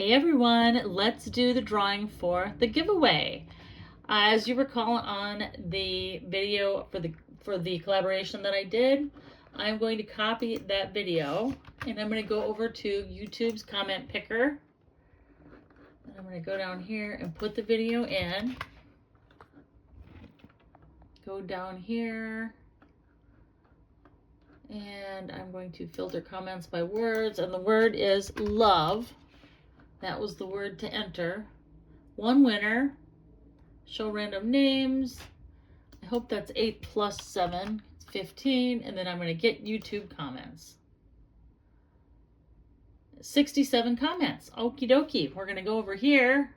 Hey everyone, let's do the drawing for the giveaway. As you recall on the video for the collaboration that I did, I'm going to copy that video and I'm going to go over to YouTube's comment picker. And I'm going to go down here and put the video in. Go down here. And I'm going to filter comments by words, and the word is love. That was the word to enter. One winner. Show random names. I hope that's 8 plus 7. It's 15. And then I'm going to get YouTube comments. 67 comments. Okie dokie. We're going to go over here.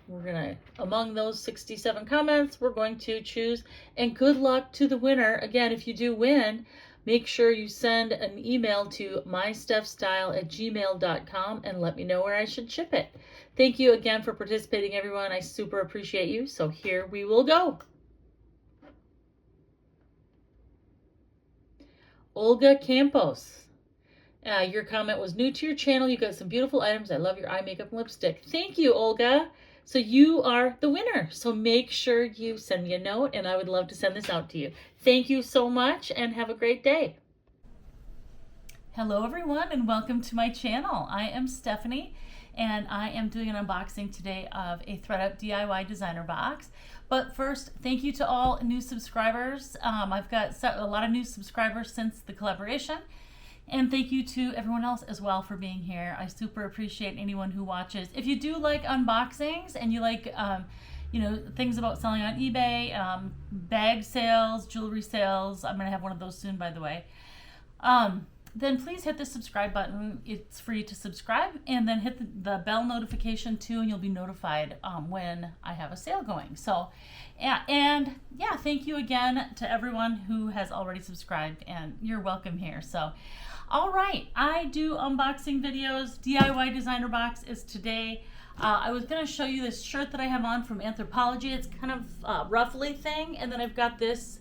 We're going to, among those 67 comments, we're going to choose. And good luck to the winner. Again, if you do win, make sure you send an email to mysteffstyle@gmail.com and let me know where I should ship it. Thank you again for participating, everyone. I super appreciate you. So here we will go. Olga Campos. Your comment was new to your channel. You got some beautiful items. I love your eye makeup and lipstick. Thank you, Olga. So you are the winner. So make sure you send me a note and I would love to send this out to you. Thank you so much and have a great day. Hello everyone and welcome to my channel. I am Stephanie and I am doing an unboxing today of a ThredUp DIY designer box. But first, thank you to all new subscribers. I've got a lot of new subscribers since the collaboration. And thank you to everyone else as well for being here. I super appreciate anyone who watches. If you do like unboxings and you like, things about selling on eBay, bag sales, jewelry sales, I'm gonna have one of those soon, by the way. Then please hit the subscribe button. It's free to subscribe, and then hit the bell notification too, and you'll be notified when I have a sale going. So, and thank you again to everyone who has already subscribed, and you're welcome here. So. All right, I do unboxing videos. DIY designer box is today. I was gonna show you this shirt that I have on from Anthropologie. It's kind of ruffly thing. And then I've got this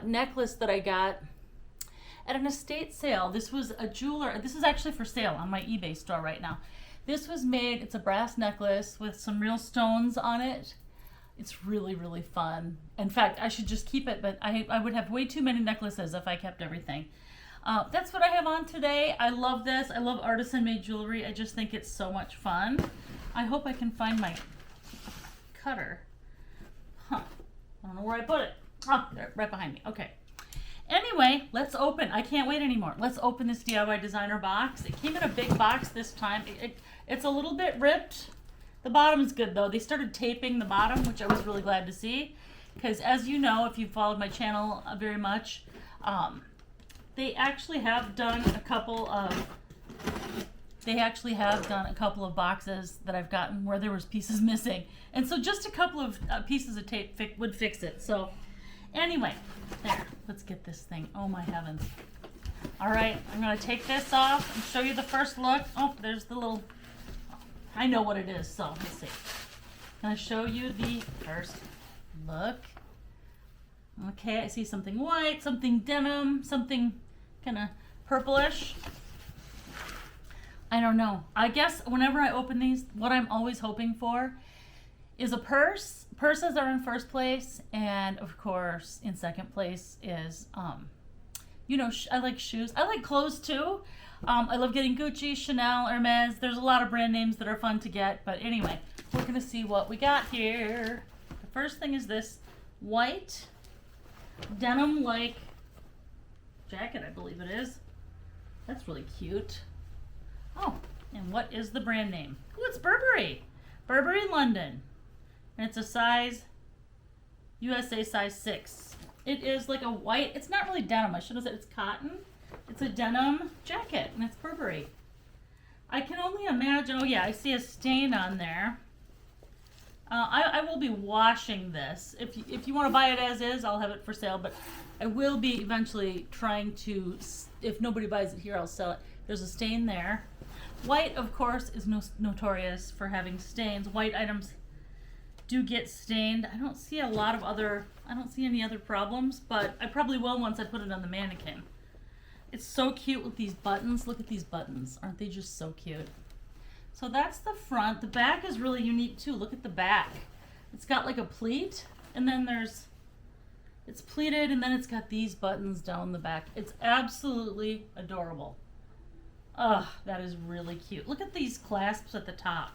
necklace that I got at an estate sale. This was a jeweler. This is actually for sale on my eBay store right now. This was made, it's a brass necklace with some real stones on it. It's really, really fun. In fact, I should just keep it, but I would have way too many necklaces if I kept everything. That's what I have on today. I love this. I love artisan made jewelry. I just think it's so much fun. I hope I can find my cutter. I don't know where I put it. Oh, there, right behind me. Okay. Anyway, let's open. I can't wait anymore. Let's open this DIY designer box. It came in a big box this time. It's a little bit ripped. The bottom's good though. They started taping the bottom, which I was really glad to see. Because as you know, if you've followed my channel very much, they actually have done a couple of boxes that I've gotten where there was pieces missing. And so just a couple of pieces of tape would fix it. So anyway, there, let's get this thing. Oh my heavens. All right, I'm gonna take this off and show you the first look. Oh, there's the little, I know what it is, so let's see. I'm gonna show you the first look. Okay, I see something white, something denim, something kind of purplish. I don't know. I guess whenever I open these, what I'm always hoping for is a purse. Purses are in first place, and of course, in second place is, I like shoes. I like clothes too. I love getting Gucci, Chanel, Hermes. There's a lot of brand names that are fun to get, but anyway, we're gonna see what we got here. The first thing is this white denim-like jacket, I believe it is. That's really cute. Oh, and what is the brand name? Oh, it's Burberry. Burberry London. And it's a size, USA size 6. It is like a white, it's not really denim. I should have said it's cotton. It's a denim jacket, and it's Burberry. I can only imagine, oh yeah, I see a stain on there. I will be washing this. If you want to buy it as is, I'll have it for sale, but I will be eventually trying to, if nobody buys it here, I'll sell it. There's a stain there. White, of course, is notorious for having stains. White items do get stained. I don't see any other problems, but I probably will once I put it on the mannequin. It's so cute with these buttons. Look at these buttons. Aren't they just so cute? So that's the front. The back is really unique too. Look at the back. It's got like a pleat, and then it's pleated, and then it's got these buttons down the back. It's absolutely adorable. Oh, that is really cute. Look at these clasps at the top.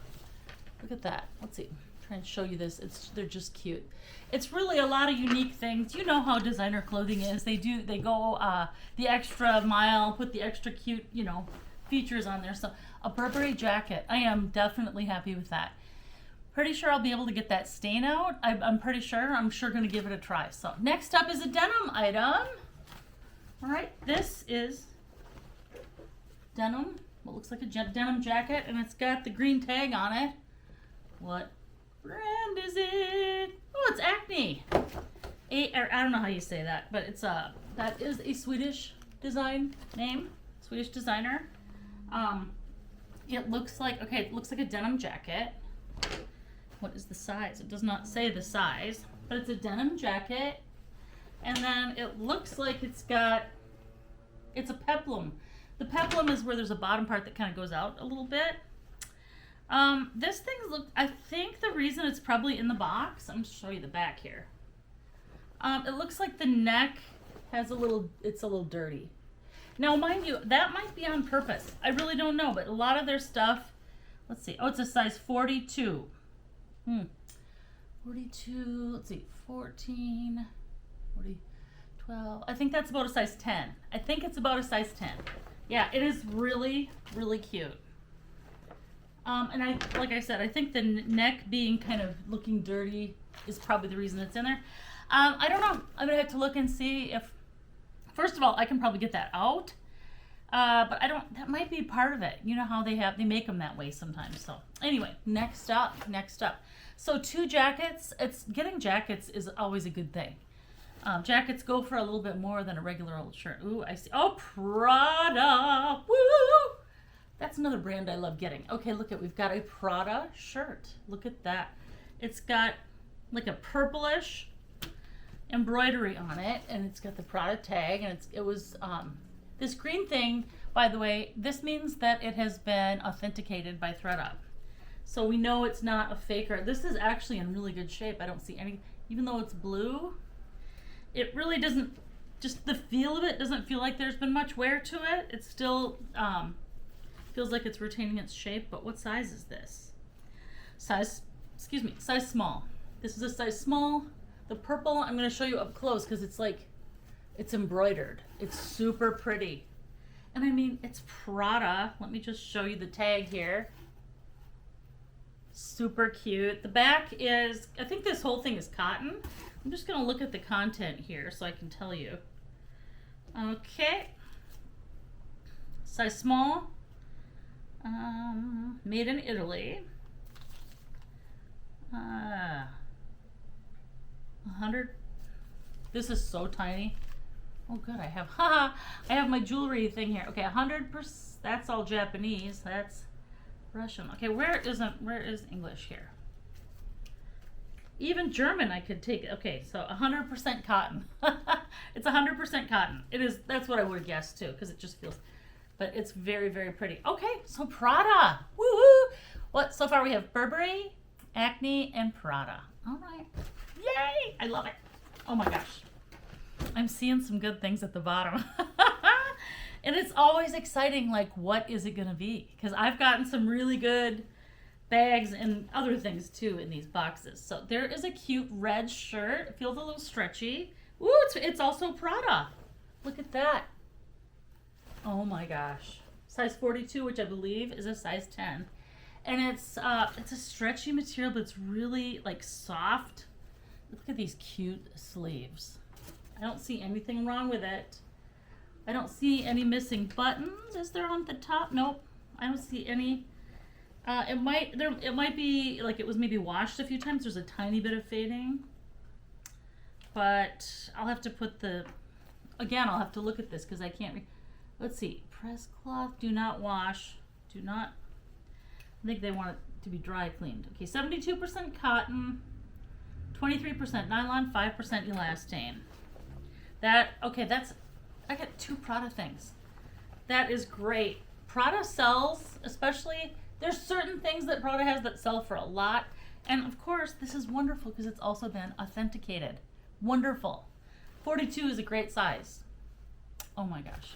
Look at that. Let's see. Try and show you this. They're just cute. It's really a lot of unique things. You know how designer clothing is. They go the extra mile, put the extra cute, features on there. So a Burberry jacket. I am definitely happy with that. Pretty sure I'll be able to get that stain out. I'm pretty sure. I'm sure going to give it a try. So next up is a denim item. All right, this is denim. What looks like a denim jacket, and it's got the green tag on it. What brand is it? Oh, it's Acne. I don't know how you say that, but that is a Swedish design name, Swedish designer. It looks like a denim jacket. What is the size? It does not say the size, but it's a denim jacket. And then it looks like it's a peplum. The peplum is where there's a bottom part that kind of goes out a little bit. This thing I think the reason it's probably in the box, I'm going to show you the back here. It looks like the neck it's a little dirty. Now, mind you, that might be on purpose. I really don't know, but a lot of their stuff, let's see. Oh, it's a size 42. 42, let's see, 14, 40, 12. I think that's about a size 10. I think it's about a size 10. Yeah, it is really, really cute. And like I said, I think the neck being kind of looking dirty is probably the reason it's in there. I don't know. I'm gonna have to look and see if, first of all, I can probably get that out. But that might be part of it. You know how they make them that way sometimes. So anyway, next up. So 2 jackets. Getting jackets is always a good thing. Jackets go for a little bit more than a regular old shirt. Ooh, I see. Oh, Prada. Woo! That's another brand I love getting. Okay, we've got a Prada shirt. Look at that. It's got like a purplish embroidery on it, and it's got the Prada tag, and it was this green thing, by the way, this means that it has been authenticated by ThredUp. So we know it's not a faker. This is actually in really good shape. I don't see any, even though it's blue, it really doesn't, just the feel of it doesn't feel like there's been much wear to it. It still feels like it's retaining its shape, but what size is this? Size small. This is a size small. The purple, I'm gonna show you up close because it's embroidered. It's super pretty. And I mean, it's Prada. Let me just show you the tag here. Super cute. The back is, I think this whole thing is cotton. I'm just gonna look at the content here so I can tell you. Okay. Size small. Made in Italy. 100. This is so tiny. Oh, good. I have my jewelry thing here. Okay, 100%. That's all Japanese. That's Russian. Okay, where is English here? Even German I could take. Okay, so 100% cotton. It's 100% cotton. It is. That's what I would guess too, because it just feels. But it's very, very pretty. Okay, so Prada. Woohoo! What? So far we have Burberry, Acne, and Prada. All right. Yay! I love it. Oh my gosh. I'm seeing some good things at the bottom. And it's always exciting, like, what is it going to be? Because I've gotten some really good bags and other things, too, in these boxes. So there is a cute red shirt. It feels a little stretchy. Ooh, it's also Prada. Look at that. Oh, my gosh. Size 42, which I believe is a size 10. And it's a stretchy material, but it's really, like, soft. Look at these cute sleeves. I don't see anything wrong with it. I don't see any missing buttons. Is there on the top? Nope. I don't see any. It might be like it was maybe washed a few times. There's a tiny bit of fading. But I'll have to put I'll have to look at this because I can't let's see. Press cloth, do not wash. Do not. I think they want it to be dry cleaned. Okay, 72% cotton, 23% nylon, 5% elastane. I got 2 Prada things. That is great. Prada sells, especially There's certain things that Prada has that sell for a lot. And of course, this is wonderful because it's also been authenticated. Wonderful. 42 is a great size. Oh my gosh.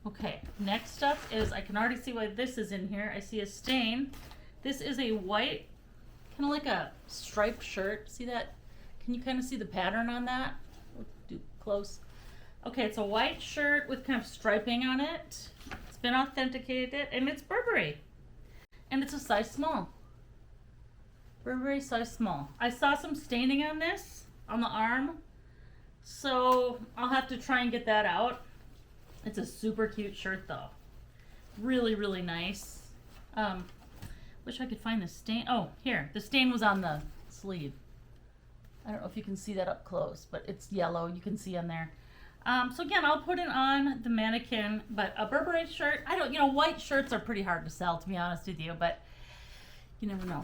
Okay, next up is, I can already see why this is in here. I see a stain. This is a white, kind of like a striped shirt. See that? Can you kind of see the pattern on that? We'll do close. Okay, it's a white shirt with kind of striping on it. It's been authenticated, and it's Burberry. And it's a size small. Burberry size small. I saw some staining on this, on the arm. So I'll have to try and get that out. It's a super cute shirt though. Really, really nice. Wish I could find the stain. Oh, here. The stain was on the sleeve. I don't know if you can see that up close, but it's yellow. You can see on there. So again, I'll put it on the mannequin, but a Burberry shirt, white shirts are pretty hard to sell, to be honest with you, but you never know.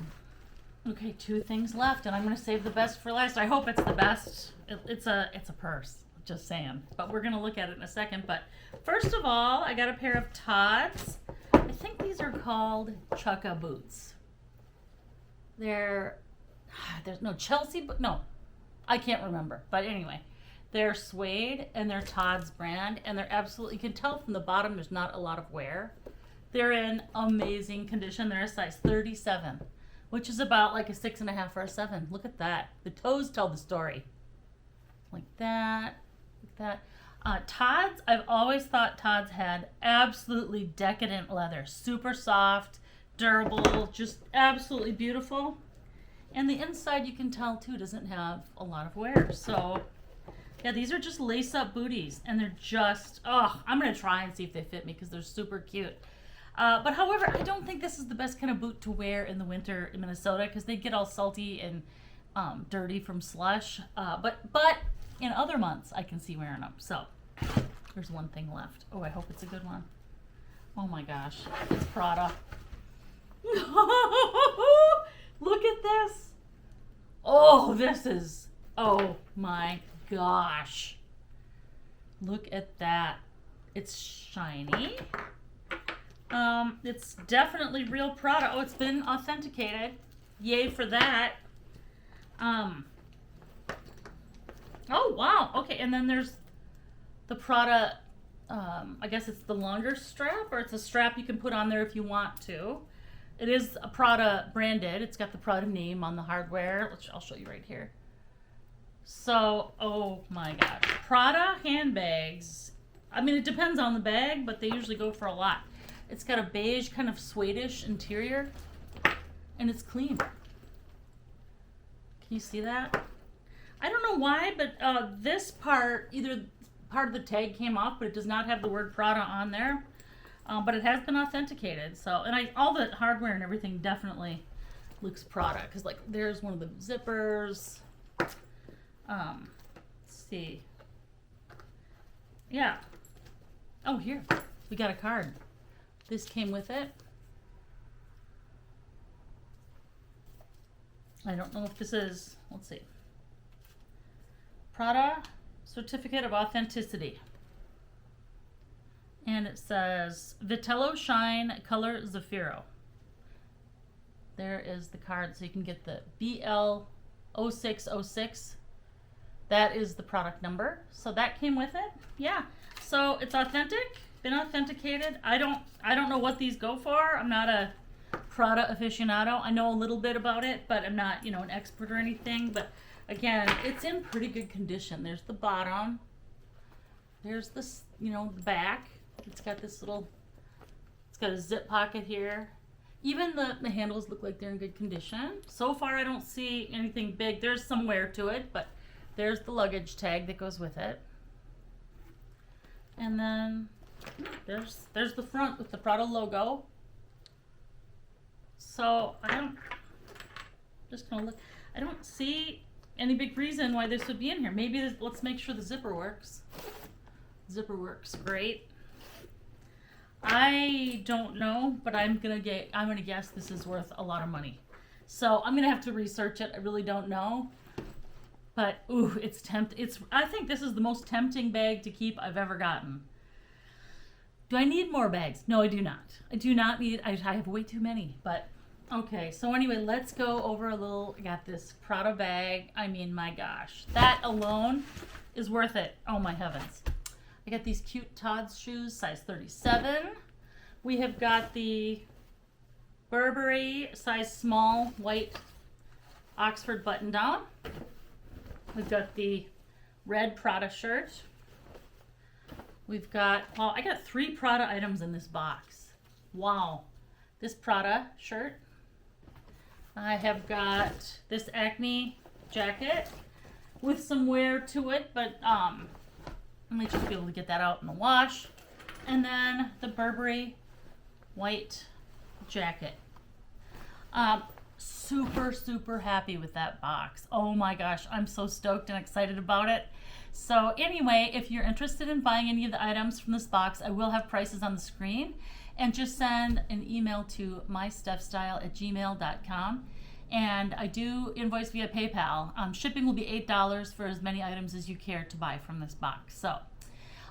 Okay, 2 things left, and I'm going to save the best for last. I hope it's the best. It's a purse, just saying, but we're going to look at it in a second. But first of all, I got a pair of Tod's. I think these are called Chukka boots. There's no Chelsea, but no, I can't remember. But anyway, they're suede and they're Tod's brand, and they're absolutely, you can tell from the bottom there's not a lot of wear. They're in amazing condition. They're a size 37, which is about like a 6.5 or a 7. Look at that. The toes tell the story. Like that, like that. Tod's, I've always thought Tod's had absolutely decadent leather. Super soft, durable, just absolutely beautiful. And the inside, you can tell too, doesn't have a lot of wear. So yeah, these are just lace-up booties, and they're just, I'm going to try and see if they fit me because they're super cute. But however, I don't think this is the best kind of boot to wear in the winter in Minnesota because they get all salty and dirty from slush. But in other months, I can see wearing them. So there's one thing left. Oh, I hope it's a good one. Oh my gosh, it's Prada. Look at this. Oh, this is, oh my gosh. Look at that. It's shiny. It's definitely real Prada. Oh, it's been authenticated. Yay for that. Oh, wow. Okay, and then there's the Prada, I guess it's the longer strap, or it's a strap you can put on there if you want to. It is a Prada branded. It's got the Prada name on the hardware, which I'll show you right here. So, oh my gosh. Prada handbags. I mean, it depends on the bag, but they usually go for a lot. It's got a beige kind of suede-ish interior, and it's clean. Can you see that? I don't know why, but this part, either part of the tag came off, but it does not have the word Prada on there. But it has been authenticated. So, and all the hardware and everything definitely looks Prada, because like there's one of the zippers. Let's see. Yeah. Oh, here we got a card. This came with it. I don't know if this is, let's see. Prada Certificate of Authenticity. And it says Vitello Shine Color Zafiro. There is the card, so you can get the BL0606. That is the product number. So that came with it. Yeah. So it's authentic, been authenticated. I don't know what these go for. I'm not a Prada aficionado. I know a little bit about it, but I'm not, an expert or anything. But again, it's in pretty good condition. There's the bottom. There's this, the back. It's got this little, it's got a zip pocket here. Even the handles look like they're in good condition. So far, I don't see anything big. There's some wear to it, but there's the luggage tag that goes with it. And then there's the front with the Prada logo. So just gonna look. I don't see any big reason why this would be in here. Maybe let's make sure the zipper works. Zipper works great. I don't know, but I'm gonna guess this is worth a lot of money. So I'm gonna have to research it. I really don't know. But ooh, I think this is the most tempting bag to keep I've ever gotten. Do I need more bags? No, I do not. I do not need, I have way too many, but okay. So anyway, let's go over a little, I got this Prada bag. I mean, my gosh, that alone is worth it. Oh my heavens. I got these cute Todd's shoes, size 37. We have got the Burberry size small white Oxford button down. We've got the red Prada shirt. We've got, well, I got 3 Prada items in this box. Wow. This Prada shirt. I have got this Acne jacket with some wear to it, but I might just be able to get that out in the wash. And then the Burberry white jacket. Super, super happy with that box. Oh my gosh, I'm so stoked and excited about it. So anyway, if you're interested in buying any of the items from this box, I will have prices on the screen, and just send an email to mysteffstyle@gmail.com. And I do invoice via PayPal. Shipping will be $8 for as many items as you care to buy from this box. So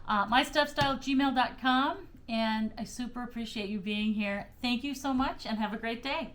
mysteffstyle@gmail.com, and I super appreciate you being here. Thank you so much and have a great day.